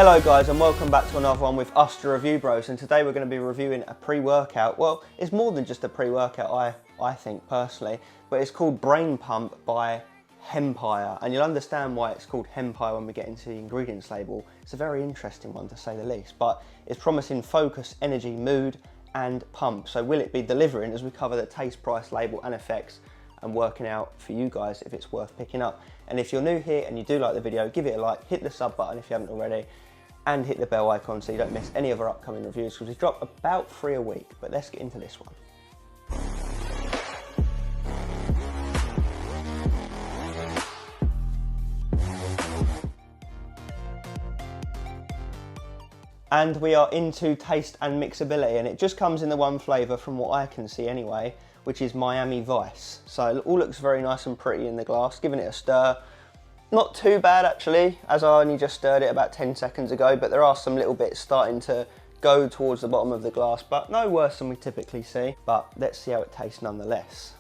Hello guys and welcome back to another one with us, the Review Bros, and today we're going to be reviewing a pre-workout. Well, it's more than just a pre-workout, I think personally, but it's called Brain Pump by Hempire, and you'll understand why it's called Hempire when we get into the ingredients label. It's a very interesting one to say the least, but it's promising focus, energy, mood and pump. So will it be delivering as we cover the taste, price, label and effects and working out for you guys if it's worth picking up. And if you're new here and you do like the video, give it a like, hit the sub button if you haven't already, and hit the bell icon so you don't miss any of our upcoming reviews, because we drop about 3 a week. But let's get into this one. And we are into taste and mixability, and it just comes in the one flavour from what I can see anyway, which is Miami Vice. So it all looks very nice and pretty in the glass. Giving it a stir. Not too bad actually, as I only just stirred it about 10 seconds ago, but there are some little bits starting to go towards the bottom of the glass, but no worse than we typically see. But let's see how it tastes nonetheless.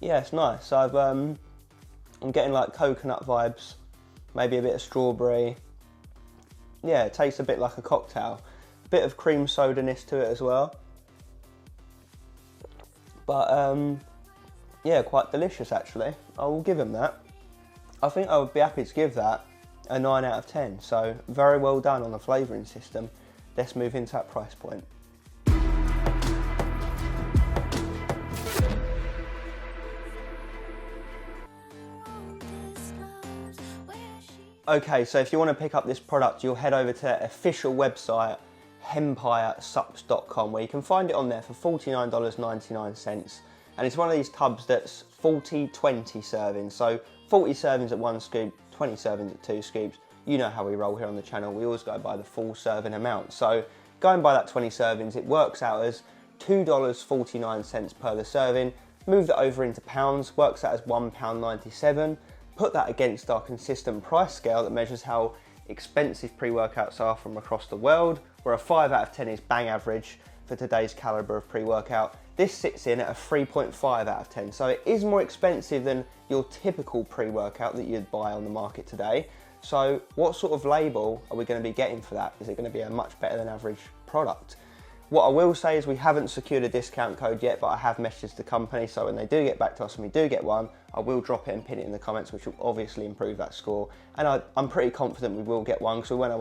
Yeah, it's nice. I'm getting like coconut vibes, maybe a bit of strawberry. Yeah, it tastes a bit like a cocktail. A bit of cream soda-ness to it as well. But yeah, quite delicious actually. I will give him that. I think I would be happy to give that a 9 out of 10. So very well done on the flavouring system. Let's move into that price point. Okay, so if you want to pick up this product, you'll head over to their official website, HempireSupps.com, where you can find it on there for $49.99. And it's one of these tubs that's 40-20 servings. So 40 servings at 1 scoop, 20 servings at 2 scoops. You know how we roll here on the channel. We always go by the full serving amount. So going by that 20 servings, it works out as $2.49 per the serving. Move that over into pounds, works out as £1.97. Put that against our consistent price scale that measures how expensive pre-workouts are from across the world, where a 5 out of 10 is bang average for today's calibre of pre-workout. This sits in at a 3.5 out of 10, so it is more expensive than your typical pre-workout that you'd buy on the market today. So what sort of label are we going to be getting for that? Is it going to be a much better than average product? What I will say is we haven't secured a discount code yet, but I have messaged the company, so when they do get back to us and we do get one, I will drop it and pin it in the comments, which will obviously improve that score. And I'm pretty confident we will get one, because when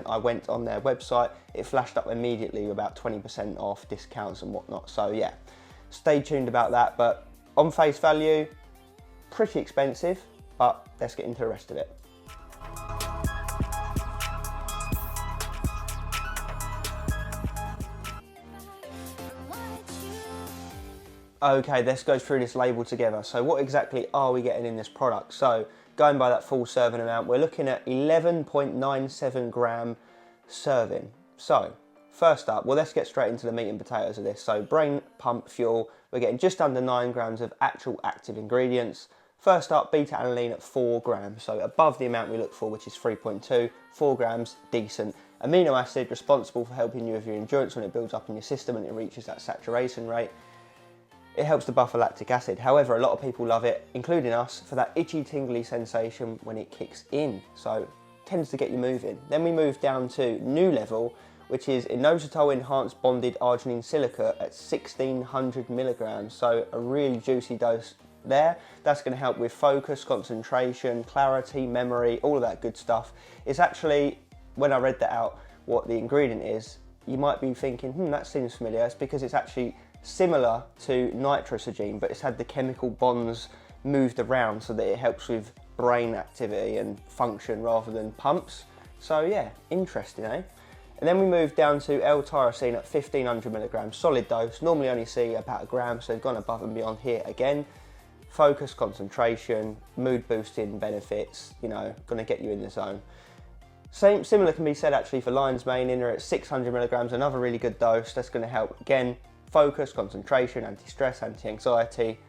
I went on their website, it flashed up immediately with about 20% off discounts and whatnot. So yeah, stay tuned about that. But on face value, pretty expensive, but let's get into the rest of it. Okay, let's go through this label together. So what exactly are we getting in this product? So going by that full serving amount, we're looking at 11.97 gram serving. So first up, well, let's get straight into the meat and potatoes of this. So Brain Pump Fuel, we're getting just under 9 grams of actual active ingredients. First up, beta-alanine at 4 grams, so above the amount we look for, which is 3.2, 4 grams, decent. Amino acid, responsible for helping you with your endurance when it builds up in your system and it reaches that saturation rate. It helps to buffer lactic acid. However, a lot of people love it, including us, for that itchy, tingly sensation when it kicks in. So, tends to get you moving. Then we move down to new level, which is inositol enhanced bonded arginine silicate at 1600 milligrams. So, a really juicy dose there. That's going to help with focus, concentration, clarity, memory, all of that good stuff. It's actually, when I read that out, what the ingredient is, you might be thinking, that seems familiar. It's because it's actually similar to nitrosogene, but it's had the chemical bonds moved around so that it helps with brain activity and function rather than pumps. So yeah, interesting, eh? And then we move down to L-tyrosine at 1500 milligrams, solid dose. Normally only see about 1 gram, so they've gone above and beyond here again. Focus, concentration, mood boosting benefits, you know, gonna get you in the zone. Similar can be said actually for lion's mane in there at 600 milligrams, another really good dose. That's gonna help, again, focus, concentration, anti-stress, anti-anxiety,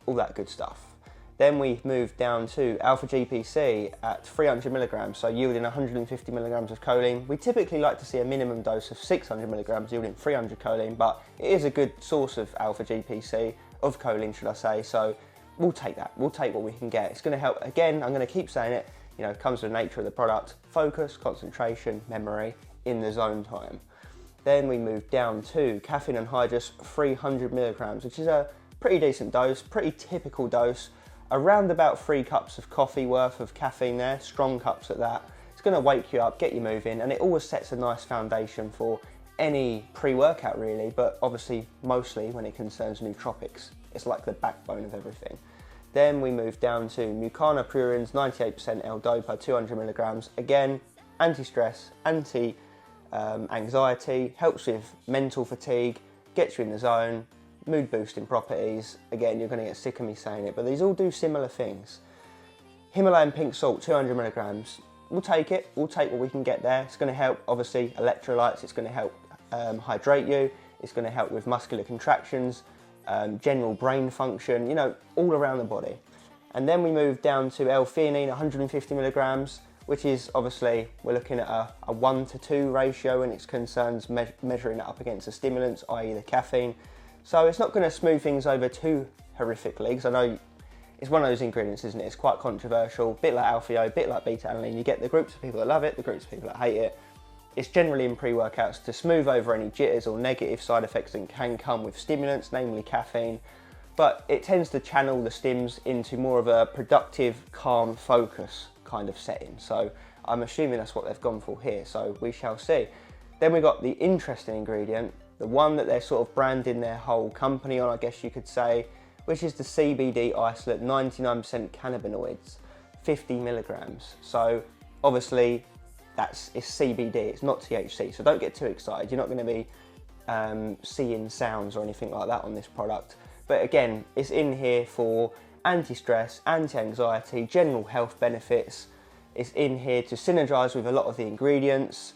all that good stuff. Then we move down to alpha GPC at 300 milligrams, so yielding 150 milligrams of choline. We typically like to see a minimum dose of 600 milligrams yielding 300 choline, but it is a good source of alpha GPC, of choline should I say, so we'll take that. We'll take what we can get. It's going to help. Again, I'm going to keep saying it. You know, it comes with the nature of the product. Focus, concentration, memory in the zone time. Then we move down to caffeine anhydrous, 300 milligrams, which is a pretty decent dose, pretty typical dose. Around about 3 cups of coffee worth of caffeine there, strong cups at that. It's going to wake you up, get you moving, and it always sets a nice foundation for any pre-workout really, but obviously mostly when it concerns nootropics. It's like the backbone of everything. Then we move down to Mucana Purins, 98% L-Dopa, 200 milligrams. Again, anti-stress, anti-anxiety, helps with mental fatigue, gets you in the zone, mood boosting properties. Again, you're going to get sick of me saying it, but these all do similar things. Himalayan pink salt, 200 milligrams. We'll take it. We'll take what we can get there. It's going to help, obviously, electrolytes. It's going to help hydrate you. It's going to help with muscular contractions, general brain function, you know, all around the body. And then we move down to L-theanine, 150 milligrams, which is obviously, we're looking at a 1:2 ratio when it concerns measuring it up against the stimulants, i.e. the caffeine. So it's not going to smooth things over too horrifically, because I know it's one of those ingredients, isn't it? It's quite controversial, a bit like alpha-O, a bit like beta-alanine. You get the groups of people that love it, the groups of people that hate it. It's generally in pre-workouts to smooth over any jitters or negative side effects that can come with stimulants, namely caffeine. But it tends to channel the stims into more of a productive, calm, focus kind of setting. So I'm assuming that's what they've gone for here, so we shall see. Then we've got the interesting ingredient, the one that they're sort of branding their whole company on, I guess you could say, which is the CBD isolate, 99% cannabinoids, 50 milligrams. So obviously it's CBD, it's not THC, so don't get too excited. You're not going to be seeing sounds or anything like that on this product. But again, it's in here for anti-stress, anti-anxiety, general health benefits. It's in here to synergize with a lot of the ingredients.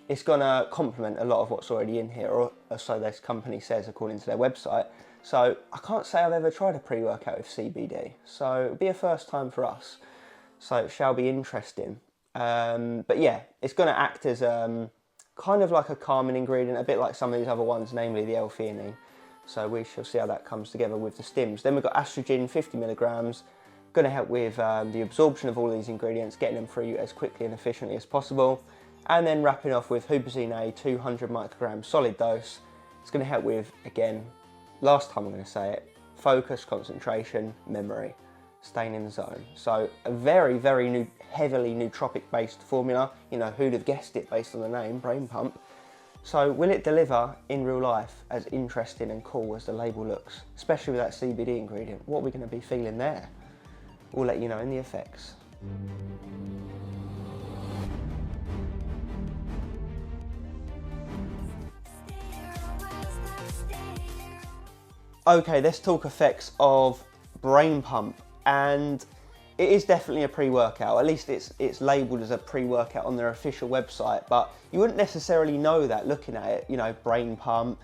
It's going to complement a lot of what's already in here, or so this company says according to their website. So I can't say I've ever tried a pre-workout with CBD, so it'll be a first time for us. So it shall be interesting. But yeah, it's going to act as kind of like a calming ingredient, a bit like some of these other ones, namely the L-theanine. So we shall see how that comes together with the stims. Then we've got estrogen, 50 milligrams, going to help with the absorption of all these ingredients, getting them through you as quickly and efficiently as possible. And then wrapping off with huperzine A, 200 micrograms, solid dose. It's going to help with, again, last time I'm going to say it, focus, concentration, memory, staying in the zone. So a very, very heavily nootropic-based formula. You know, who'd have guessed it based on the name, Brain Pump. So will it deliver in real life as interesting and cool as the label looks, especially with that CBD ingredient? What are we going to be feeling there? We'll let you know in the effects. Okay, let's talk effects of Brain Pump, and it is definitely a pre-workout. At least it's labelled as a pre-workout on their official website, but you wouldn't necessarily know that looking at it. You know, Brain Pump.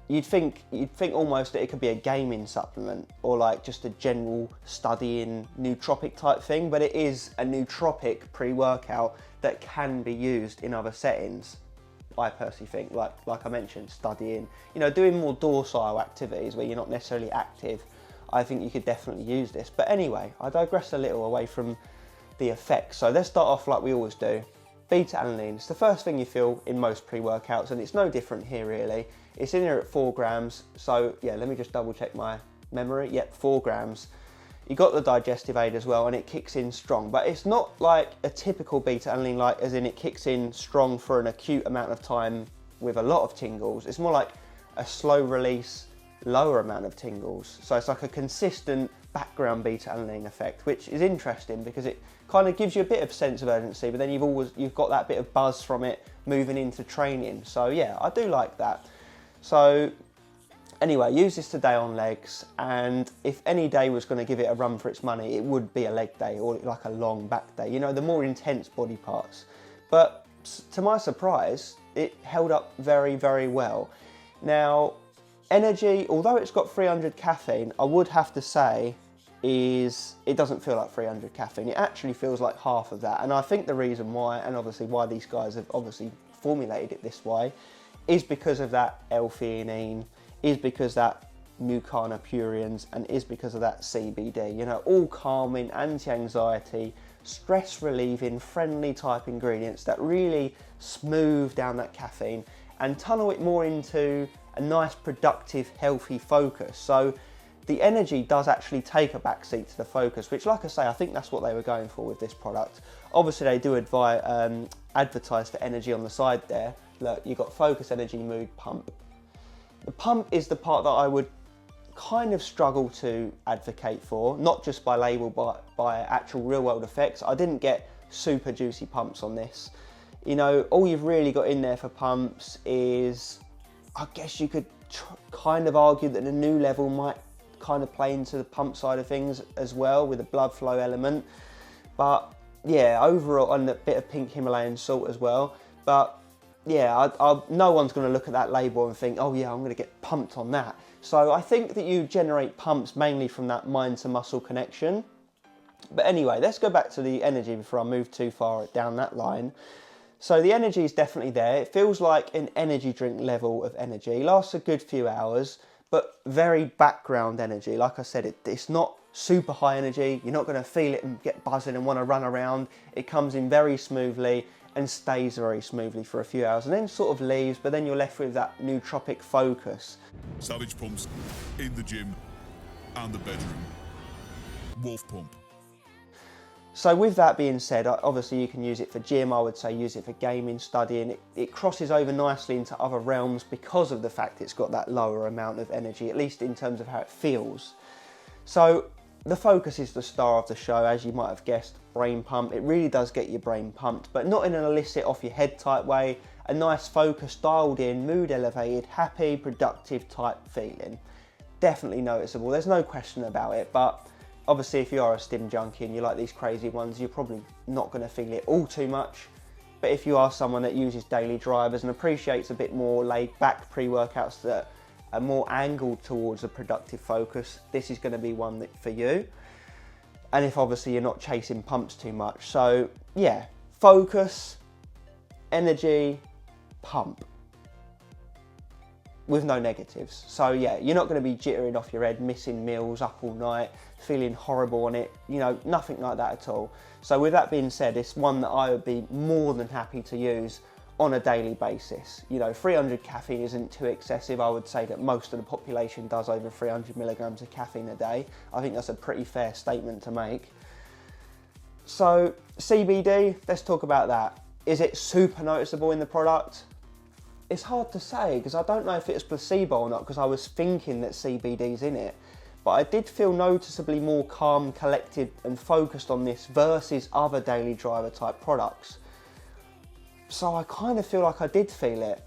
You'd think almost that it could be a gaming supplement or like just a general studying nootropic type thing, but it is a nootropic pre-workout that can be used in other settings. I personally think, like I mentioned, studying, you know, doing more docile activities where you're not necessarily active. I think you could definitely use this. But anyway, I digress a little away from the effects. So let's start off like we always do. Beta-alanine, it's the first thing you feel in most pre-workouts, and it's no different here really. It's in here at 4 grams. So yeah, let me just double check my memory. Yep, 4 grams. You got the digestive aid as well, and it kicks in strong, but it's not like a typical beta-alanine, like as in it kicks in strong for an acute amount of time with a lot of tingles. It's more like a slow release, lower amount of tingles. So it's like a consistent background beta-alanine effect, which is interesting because it kind of gives you a bit of sense of urgency, but then you've got that bit of buzz from it moving into training. So yeah, I do like that. So anyway, use this today on legs, and if any day was going to give it a run for its money, it would be a leg day or like a long back day, you know, the more intense body parts. But to my surprise, it held up very, very well. Now, energy, although it's got 300 caffeine, I would have to say it doesn't feel like 300 caffeine. It actually feels like half of that. And I think the reason why, and obviously why these guys have obviously formulated it this way, is because of that L-theanine, is because that mucana purines and is because of that CBD. You know, all calming, anti-anxiety, stress relieving, friendly type ingredients that really smooth down that caffeine and tunnel it more into a nice, productive, healthy focus. So the energy does actually take a backseat to the focus, which, like I say, I think that's what they were going for with this product. Obviously, they do advertise the energy on the side there. Look, you've got focus, energy, mood, pump. The pump is the part that I would kind of struggle to advocate for, not just by label, but by actual real world effects. I didn't get super juicy pumps on this. You know, all you've really got in there for pumps is, I guess you could kind of argue that the new level might kind of play into the pump side of things as well, with the blood flow element. But yeah, overall, and a bit of pink Himalayan salt as well. But yeah, no one's going to look at that label and think, oh yeah, I'm going to get pumped on that. So I think that you generate pumps mainly from that mind to muscle connection. But anyway, let's go back to the energy before I move too far down that line. So the energy is definitely there. It feels like an energy drink level of energy. Lasts a good few hours, but very background energy. Like I said, it's not super high energy. You're not going to feel it and get buzzing and want to run around. It comes in very smoothly and stays very smoothly for a few hours and then sort of leaves, but then you're left with that nootropic focus. Savage pumps in the gym and the bedroom. Wolf pump. So with that being said, obviously you can use it for gym, I would say use it for gaming, studying. It crosses over nicely into other realms because of the fact it's got that lower amount of energy, at least in terms of how it feels. So the focus is the star of the show, as you might have guessed, brain pump. It really does get your brain pumped, but not in an illicit off your head type way. A nice focus, dialed in, mood elevated, happy, productive type feeling. Definitely noticeable, there's no question about it, but obviously if you are a stim junkie and you like these crazy ones, you're probably not going to feel it all too much. But if you are someone that uses daily drivers and appreciates a bit more laid back pre-workouts that are more angled towards a productive focus, this is going to be one for you. And if obviously you're not chasing pumps too much. So yeah, focus, energy, pump, with no negatives. So yeah, you're not going to be jittering off your head, missing meals, up all night, feeling horrible on it, you know, nothing like that at all. So with that being said, it's one that I would be more than happy to use on a daily basis. You know, 300 caffeine isn't too excessive. I would say that most of the population does over 300 milligrams of caffeine a day. I think that's a pretty fair statement to make. So CBD, let's talk about that. Is it super noticeable in the product? It's hard to say because I don't know if it's placebo or not, because I was thinking that CBD's in it. But I did feel noticeably more calm, collected and focused on this versus other daily driver type products. So I kind of feel like I did feel it,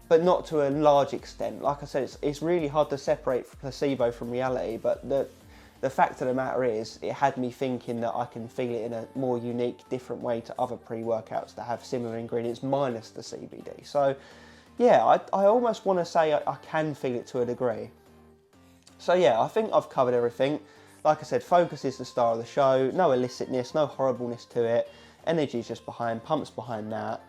but not to a large extent. Like I said, it's really hard to separate placebo from reality, but the fact of the matter is, it had me thinking that I can feel it in a more unique, different way to other pre-workouts that have similar ingredients minus the CBD. So yeah, I almost want to say I can feel it to a degree. So yeah, I think I've covered everything. Like I said, focus is the star of the show, no illicitness, no horribleness to it. Energy is just behind, pumps behind that.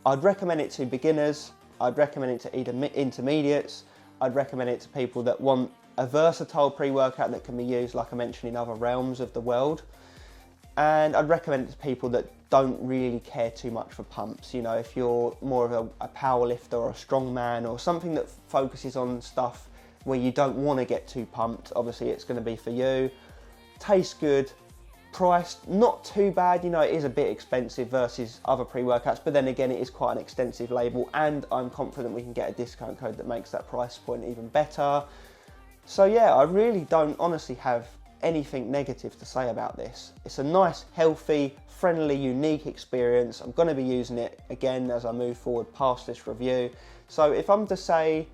I'd recommend it to beginners, I'd recommend it to intermediates, I'd recommend it to people that want a versatile pre-workout that can be used, like I mentioned, in other realms of the world. And I'd recommend it to people that don't really care too much for pumps. You know, if you're more of a power lifter or a strong man or something that focuses on stuff where you don't want to get too pumped, obviously it's going to be for you. Tastes good. Priced, not too bad, you know, it is a bit expensive versus other pre-workouts, but then again, it is quite an extensive label, and I'm confident we can get a discount code that makes that price point even better. So yeah, I really don't honestly have anything negative to say about this. It's a nice, healthy, friendly, unique experience. I'm going to be using it again as I move forward past this review. So if I'm to say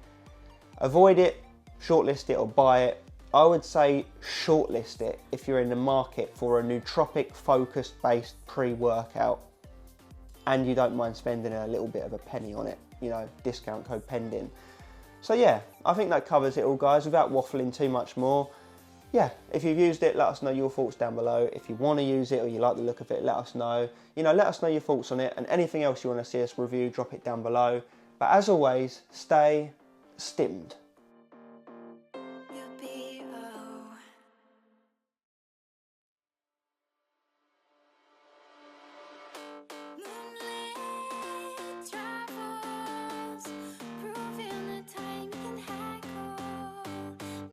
avoid it, shortlist it or buy it, I would say shortlist it if you're in the market for a nootropic focused based pre-workout and you don't mind spending a little bit of a penny on it, you know, discount code pending. So yeah, I think that covers it all, guys, without waffling too much more. Yeah, if you've used it, let us know your thoughts down below. If you want to use it or you like the look of it, let us know. You know, let us know your thoughts on it, and anything else you want to see us review, drop it down below. But as always, stay stimmed.